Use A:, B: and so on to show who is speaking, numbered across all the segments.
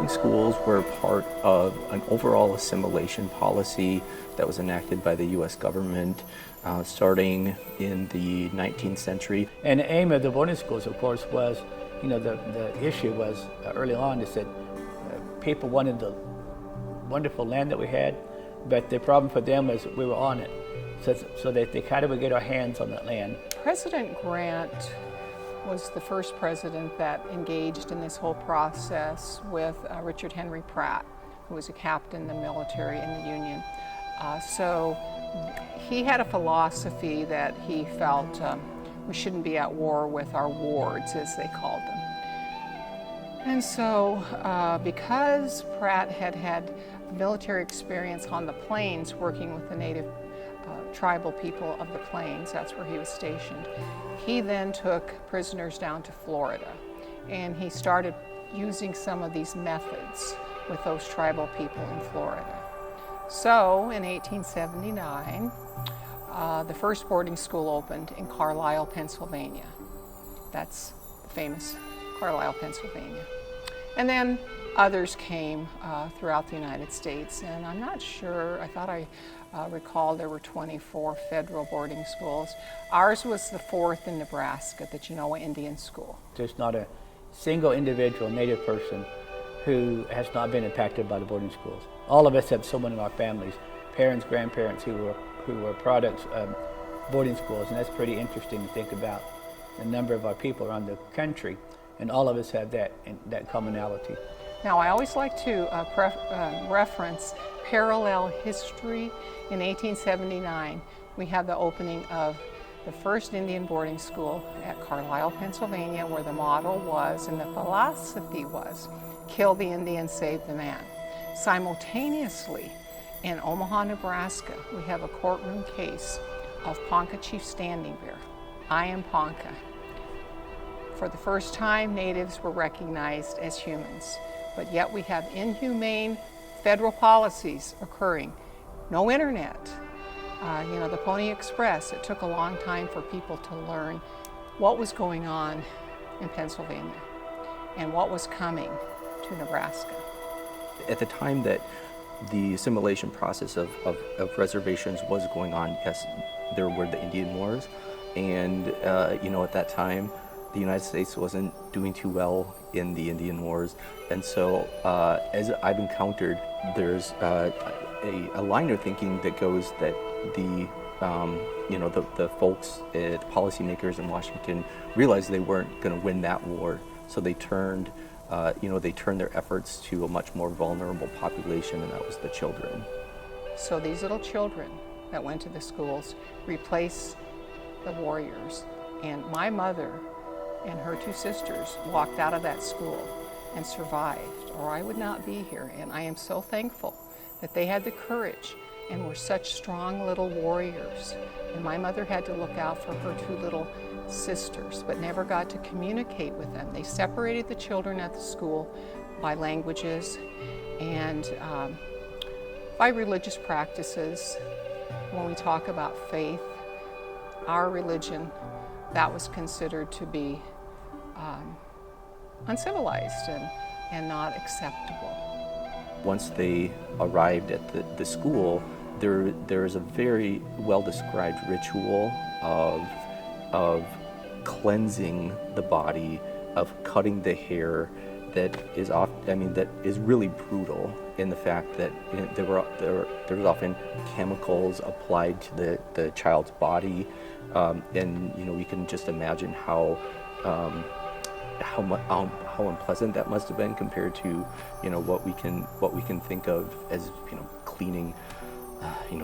A: boarding schools were part of an overall assimilation policy that was enacted by the U.S. government starting in the 19th century.
B: And the aim of the boarding schools, of course, was, the issue was early on is that people wanted the wonderful land that we had, but the problem for them was we were on it, so that they kind of would get our hands on that land.
C: President Grant was the first president that engaged in this whole process with Richard Henry Pratt, who was a captain in the military in the Union. So he had a philosophy that he felt we shouldn't be at war with our wards, as they called them. And so because Pratt had had military experience on the plains working with the native tribal people of the plains, that's where he was stationed, he then took prisoners down to Florida, and he started using some of these methods with those tribal people in Florida. So in 1879, the first boarding school opened in Carlisle, Pennsylvania. That's the famous Carlisle, Pennsylvania. And then others came throughout the United States, and I'm not sure, I thought I recall there were 24 federal boarding schools. Ours was the fourth in Nebraska, the Genoa Indian School.
B: There's not a single individual Native person who has not been impacted by the boarding schools. All of us have someone in our families, parents, grandparents who were products of boarding schools, and that's pretty interesting to think about the number of our people around the country, and all of us have that commonality.
C: Now, I always like to reference parallel history. In 1879, we had the opening of the first Indian boarding school at Carlisle, Pennsylvania, where the motto was, and the philosophy was, kill the Indian, save the man. Simultaneously, in Omaha, Nebraska, we have a courtroom case of Ponca Chief Standing Bear. I am Ponca. For the first time, natives were recognized as humans, but yet we have inhumane federal policies occurring. No internet. The Pony Express, it took a long time for people to learn what was going on in Pennsylvania and what was coming to Nebraska.
A: At the time that the assimilation process of reservations was going on, yes, there were the Indian Wars, and at that time, the United States wasn't doing too well in the Indian Wars, and so as I've encountered, there's a line of thinking that goes that the folks, the policymakers in Washington realized they weren't going to win that war, so they turned their efforts to a much more vulnerable population, and that was the children.
C: So these little children that went to the schools replaced the warriors, and my mother and her two sisters walked out of that school and survived, or I would not be here. And I am so thankful that they had the courage and were such strong little warriors. And my mother had to look out for her two little sisters, but never got to communicate with them. They separated the children at the school by languages and by religious practices. When we talk about faith, our religion, that was considered to be uncivilized and not acceptable.
A: Once they arrived at the school, there is a very well-described ritual of cleansing the body, of cutting the hair, that is really brutal in the fact that there was often chemicals applied to the child's body, and we can just imagine how unpleasant that must have been compared to what we can think of as cleaning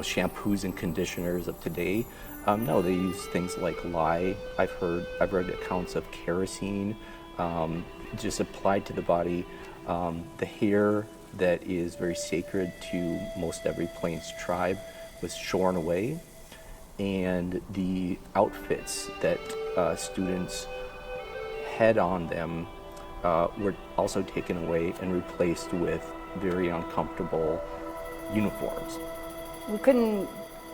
A: shampoos and conditioners of today. No, they use things like lye. I've read accounts of kerosene just applied to the body. The hair that is very sacred to most every Plains tribe was shorn away, and the outfits that students had on them were also taken away and replaced with very uncomfortable uniforms.
D: We couldn't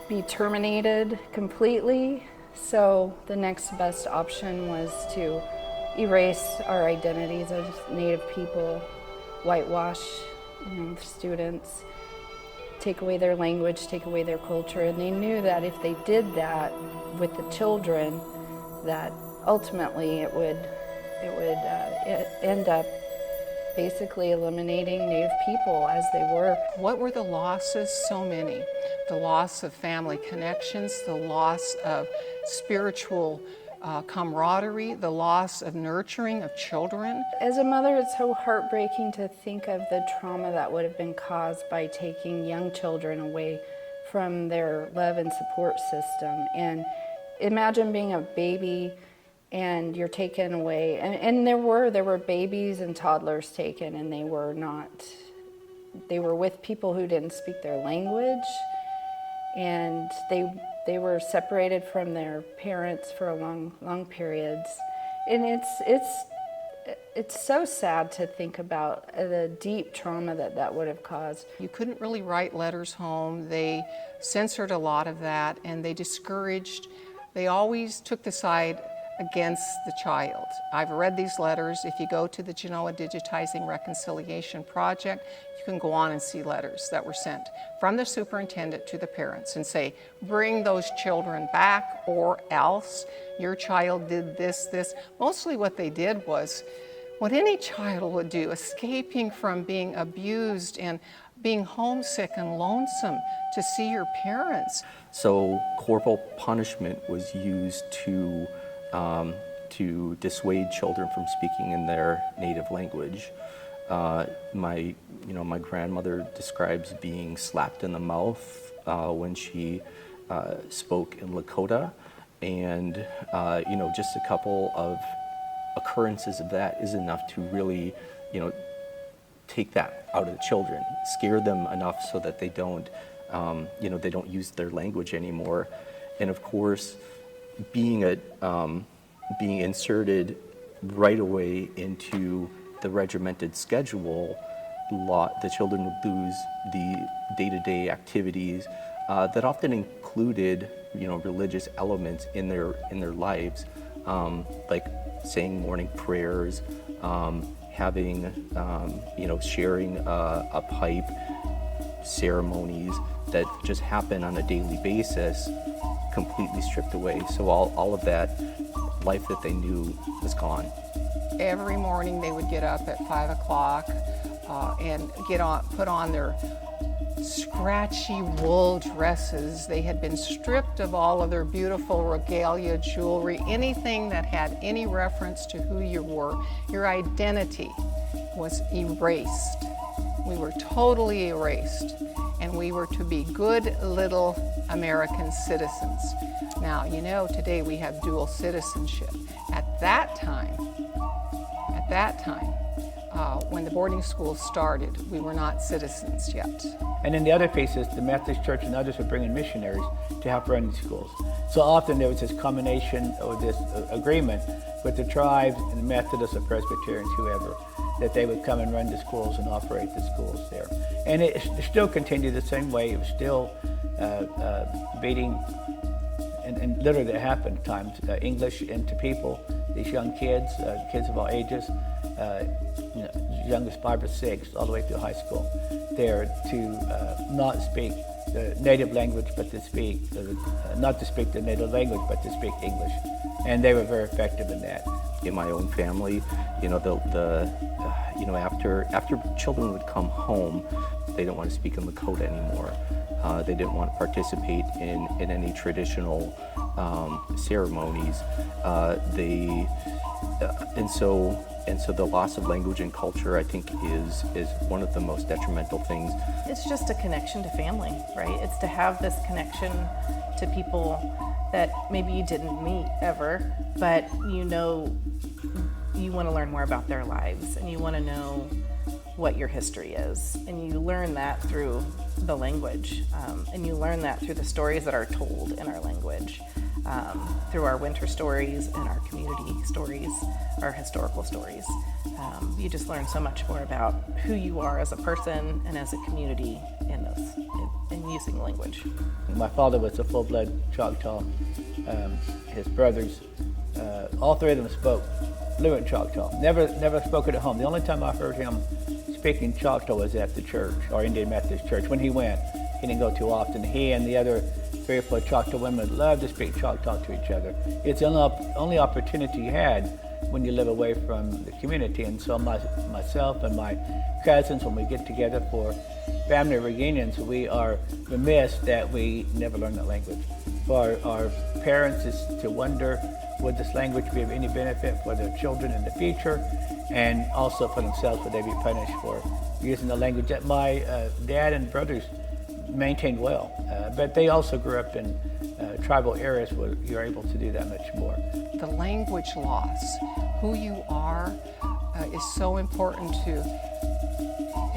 D: be terminated completely, so the next best option was to erase our identities as Native people whitewash students, take away their language, take away their culture, and they knew that if they did that with the children, that ultimately it would end up basically eliminating Native people as they were.
C: What were the losses? So many. The loss of family connections, the loss of spiritual camaraderie, the loss of nurturing of children.
D: As a mother, it's so heartbreaking to think of the trauma that would have been caused by taking young children away from their love and support system. And imagine being a baby and you're taken away. And there were babies and toddlers taken, and they were with people who didn't speak their language, and they were separated from their parents for long periods. And it's so sad to think about the deep trauma that would have caused.
C: You couldn't really write letters home. They censored a lot of that, and they always took the side against the child. I've read these letters. If you go to the Genoa Digitizing Reconciliation Project, you can go on and see letters that were sent from the superintendent to the parents and say, bring those children back, or else your child did this. Mostly what they did was what any child would do, escaping from being abused and being homesick and lonesome to see your parents.
A: So corporal punishment was used to dissuade children from speaking in their native language. My grandmother describes being slapped in the mouth when she spoke in Lakota, and just a couple of occurrences of that is enough to really, take that out of the children, scare them enough so that they don't use their language anymore. And of course, being inserted right away into the regimented schedule, the children would lose the day-to-day activities that often included, religious elements in their lives, like saying morning prayers, having, sharing a pipe, ceremonies that just happen on a daily basis, completely stripped away. So all of that life that they knew was gone.
C: Every morning they would get up at 5 o'clock and put on their scratchy wool dresses. They had been stripped of all of their beautiful regalia, jewelry, anything that had any reference to who you were. Your identity was erased. We were totally erased, and we were to be good little American citizens. Now, today we have dual citizenship. At that time, when the boarding schools started, we were not citizens yet.
B: And in the other cases, the Methodist Church and others were bringing missionaries to help run these schools. So often there was this combination or this agreement with the tribes and the Methodists or Presbyterians, whoever, that they would come and run the schools and operate the schools there. And it still continued the same way. It was still beating, and literally that happened at times, English into people, these young kids, kids of all ages, young as 5 or 6, all the way through high school, there to not speak the native language, but to speak, not to speak the native language, but to speak English. And they were very effective in that.
A: In my own family, after children would come home, they didn't want to speak in Lakota anymore. They didn't want to participate in any traditional ceremonies. And so the loss of language and culture, I think, is one of the most detrimental things.
E: It's just a connection to family, right? It's to have this connection to people that maybe you didn't meet ever, but you want to learn more about their lives, and you want to know what your history is. And you learn that through the language, and you learn that through the stories that are told in our language. Through our winter stories and our community stories, our historical stories. You just learn so much more about who you are as a person and as a community in using language.
B: My father was a full-blood Choctaw. His brothers, all 3 of them spoke fluent Choctaw. Never spoke it at home. The only time I heard him speaking Choctaw was at the church, or Indian Methodist church. When he went, he didn't go too often. He and the other 3 or 4 Choctaw women loved to speak Choctaw to each other. It's the only opportunity you had when you live away from the community. And so myself and my cousins, when we get together for family reunions, we are remiss that we never learn that language. For our parents is to wonder, would this language be of any benefit for their children in the future? And also for themselves, would they be punished for using the language that my dad and brothers maintained well? But they also grew up in tribal areas where you're able to do that much more.
C: The language loss, who you are, is so important to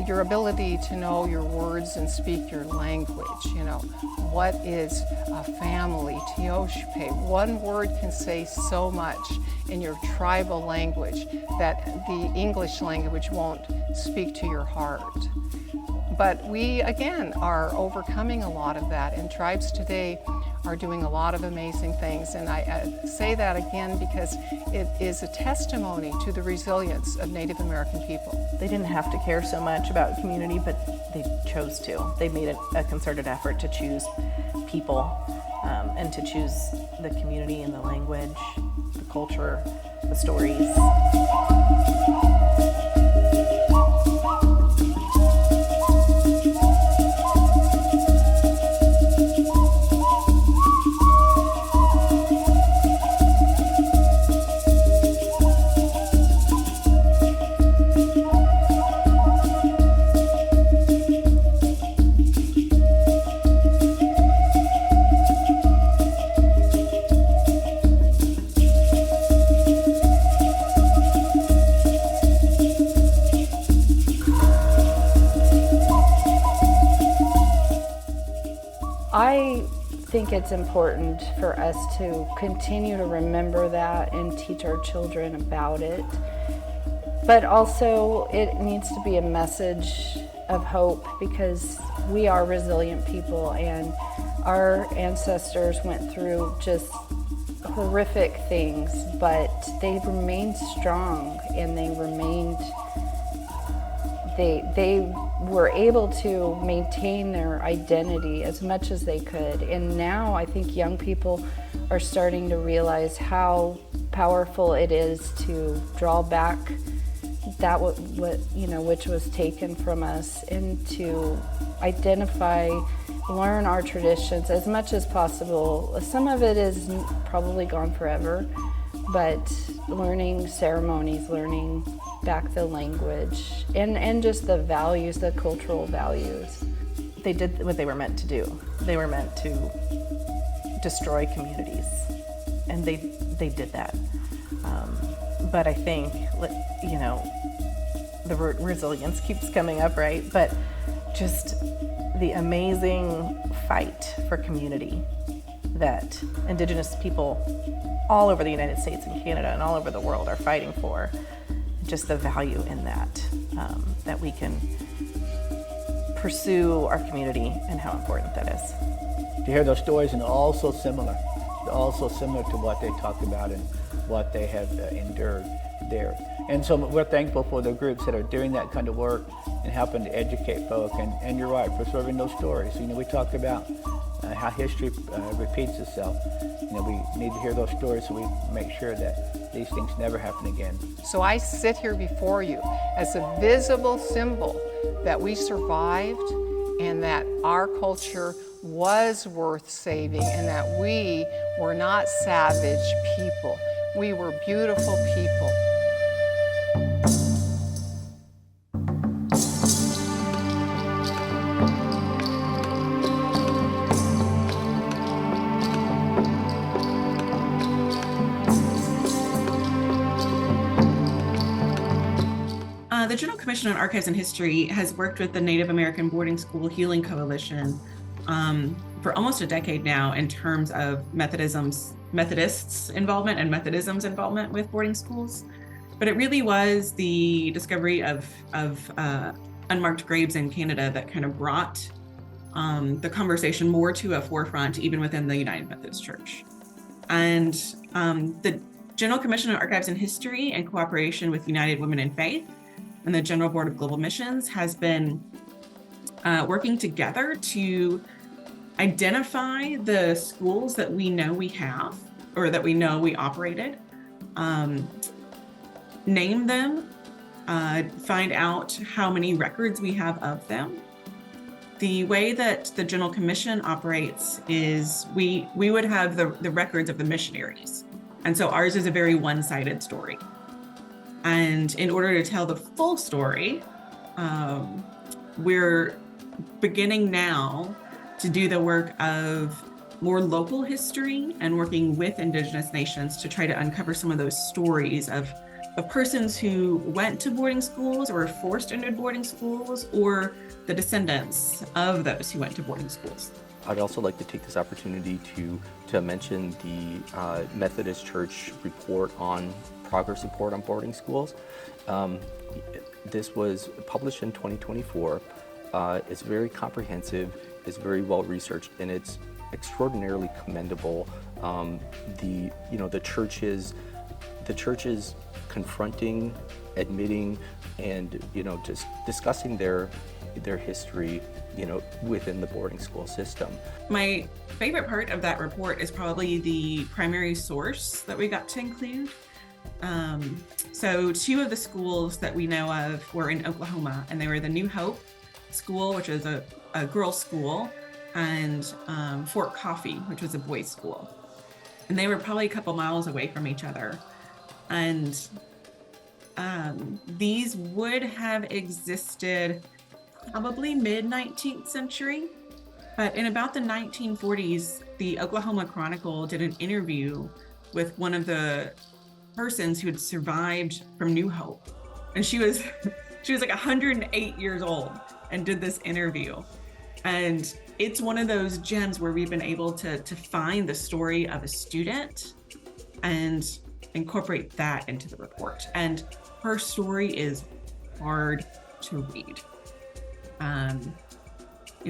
C: your ability to know your words and speak your language. You know, what is a family, tioshpe? One word can say so much in your tribal language that the English language won't speak to your heart. But we, again, are overcoming a lot of that, and tribes today are doing a lot of amazing things. And I say that again because it is a testimony to the resilience of Native American people.
E: They didn't have to care so much about community, but they chose to. They made a concerted effort to choose people and to choose the community and the language, the culture, the stories.
D: I think it's important for us to continue to remember that and teach our children about it. But also it needs to be a message of hope, because we are resilient people and our ancestors went through just horrific things, but they remained strong and they were able to maintain their identity as much as they could. And now I think young people are starting to realize how powerful it is to draw back that which was taken from us, and to identify, learn our traditions as much as possible. Some of it is probably gone forever, but learning ceremonies, learning back the language, and just the values, the cultural values.
E: They did what they were meant to do. They were meant to destroy communities, and they did that. But I think, the word resilience keeps coming up, right? But just the amazing fight for community that Indigenous people all over the United States and Canada and all over the world are fighting for. Just the value in that, that we can pursue our community and how important that is.
B: To hear those stories, and they're all so similar. They're all so similar to what they talk about and what they have endured there. And so we're thankful for the groups that are doing that kind of work and helping to educate folk. And you're right, preserving those stories. We talk about how history repeats itself. We need to hear those stories so we make sure that these things never happen again.
C: So I sit here before you as a visible symbol that we survived and that our culture was worth saving, and that we were not savage people. We were beautiful people.
F: The General Commission on Archives and History has worked with the Native American Boarding School Healing Coalition for almost a decade now in terms of Methodists' involvement and Methodism's involvement with boarding schools. But it really was the discovery of unmarked graves in Canada that kind of brought the conversation more to a forefront, even within the United Methodist Church. And the General Commission on Archives and History, in cooperation with United Women in Faith, and the General Board of Global Missions has been working together to identify the schools that we know we have, or that we know we operated, name them, find out how many records we have of them. The way that the General Commission operates is we would have the records of the missionaries. And so ours is a very one-sided story. And in order to tell the full story, we're beginning now to do the work of more local history and working with Indigenous nations to try to uncover some of those stories of persons who went to boarding schools or were forced into boarding schools, or the descendants of those who went to boarding schools.
A: I'd also like to take this opportunity to mention the Methodist Church report on progress report on boarding schools. This was published in 2024. It's very comprehensive, it's very well researched, and it's extraordinarily commendable. The church is confronting, admitting, and just discussing their history, within the boarding school system.
F: My favorite part of that report is probably the primary source that we got to include. So 2 of the schools that we know of were in Oklahoma, and they were the New Hope School, which is a girls' school, and Fort Coffee, which was a boys' school. And they were probably a couple miles away from each other. And these would have existed probably mid-19th century. But in about the 1940s, the Oklahoma Chronicle did an interview with one of the persons who had survived from New Hope. And she was like 108 years old and did this interview. And it's one of those gems where we've been able to find the story of a student and incorporate that into the report. And her story is hard to read.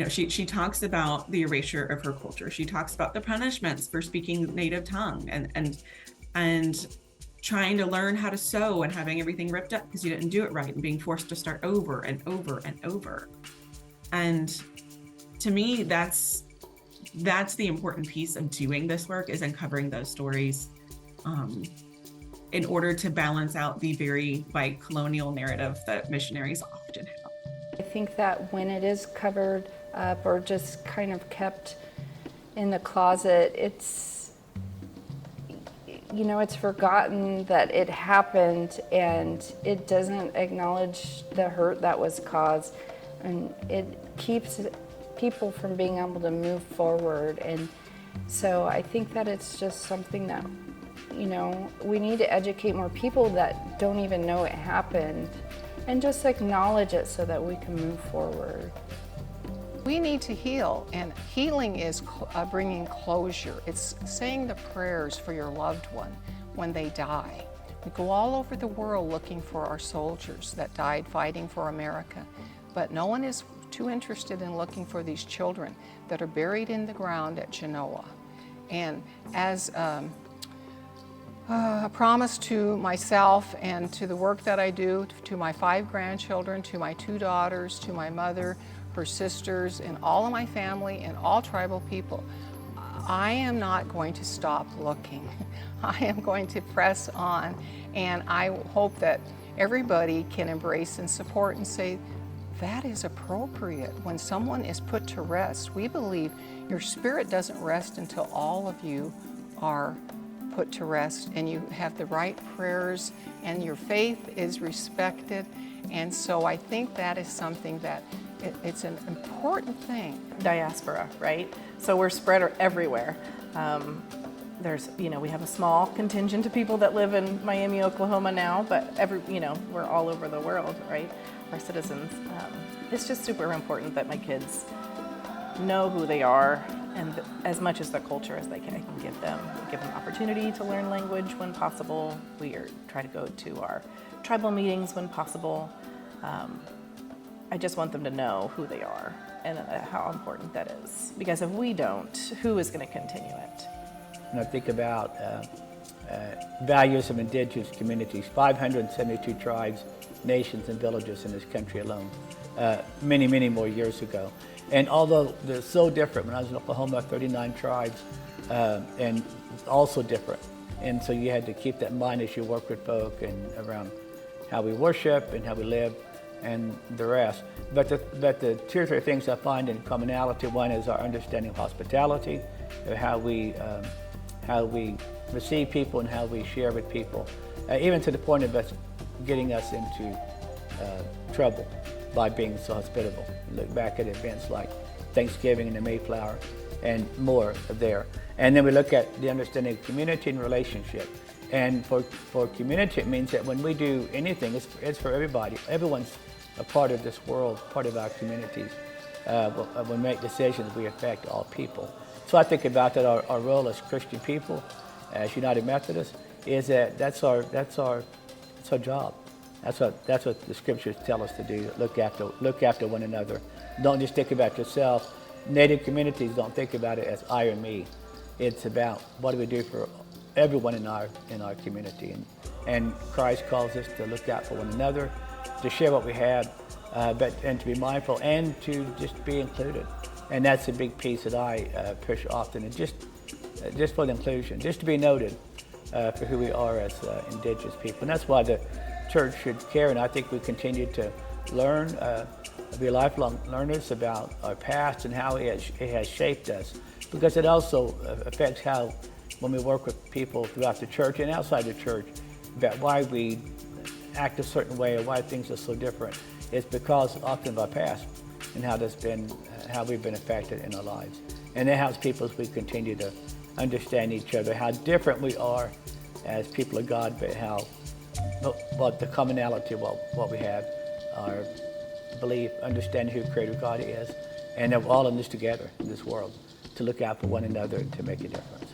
F: She talks about the erasure of her culture. She talks about the punishments for speaking native tongue and trying to learn how to sew and having everything ripped up because you didn't do it right and being forced to start over and over and over. And to me, that's the important piece of doing this work, is uncovering those stories in order to balance out the very white colonial narrative that missionaries often have.
D: I think that when it is covered up or just kind of kept in the closet, it's forgotten that it happened, and it doesn't acknowledge the hurt that was caused, and it keeps people from being able to move forward. And so I think that it's just something that, we need to educate more people that don't even know it happened, and just acknowledge it so that we can move forward.
C: We need to heal, and healing is bringing closure. It's saying the prayers for your loved one when they die. We go all over the world looking for our soldiers that died fighting for America, but no one is too interested in looking for these children that are buried in the ground at Genoa. And as a promise to myself and to the work that I do, to my 5 grandchildren, to my 2 daughters, to my mother, her sisters, and all of my family, and all tribal people, I am not going to stop looking. I am going to press on, and I hope that everybody can embrace and support and say, that is appropriate. When someone is put to rest, we believe your spirit doesn't rest until all of you are put to rest and you have the right prayers and your faith is respected. And so I think that is something that it's an important thing.
E: Diaspora, right? So we're spread everywhere. We have a small contingent of people that live in Miami, Oklahoma now, but we're all over the world, right? Our citizens. It's just super important that my kids know who they are and as much as the culture as I can give them. We give them opportunity to learn language when possible. We try to go to our tribal meetings when possible. I just want them to know who they are and how important that is. Because if we don't, who is going to continue it?
B: When I think about values of indigenous communities, 572 tribes, nations, and villages in this country alone, many, many more years ago. And although they're so different, when I was in Oklahoma, 39 tribes, and also different. And so you had to keep that in mind as you work with folk and around how we worship and how we live and the rest. But the two or three things I find in commonality, one is our understanding of hospitality, how we receive people and how we share with people, even to the point of us getting us into trouble by being so hospitable. Look back at events like Thanksgiving and the Mayflower and more there. And then we look at the understanding of community and relationship. And for community, it means that when we do anything, it's for everybody. Everyone's a part of this world, part of our communities. When we make decisions, we affect all people. So I think about that, our role as Christian people, as United Methodists, is that that's our job. That's what the scriptures tell us to do. Look after one another. Don't just think about yourself. Native communities don't think about it as I or me. It's about what do we do for everyone in our community. And Christ calls us to look out for one another, to share what we have, and to be mindful and to just be included. And that's a big piece that I push often, and just for the inclusion, just to be noted for who we are as indigenous people. And that's why the church should care, and I think we continue to learn, be lifelong learners about our past and how it has shaped us, because it also affects how, when we work with people throughout the church and outside the church, about why we act a certain way or why things are so different. It's because often of our past and how we've been affected in our lives. And that helps people as we continue to understand each other, how different we are as people of God, but the commonality of what we have, our belief, understanding who Creator God is, and that we're all in this together in this world to look out for one another and to make a difference.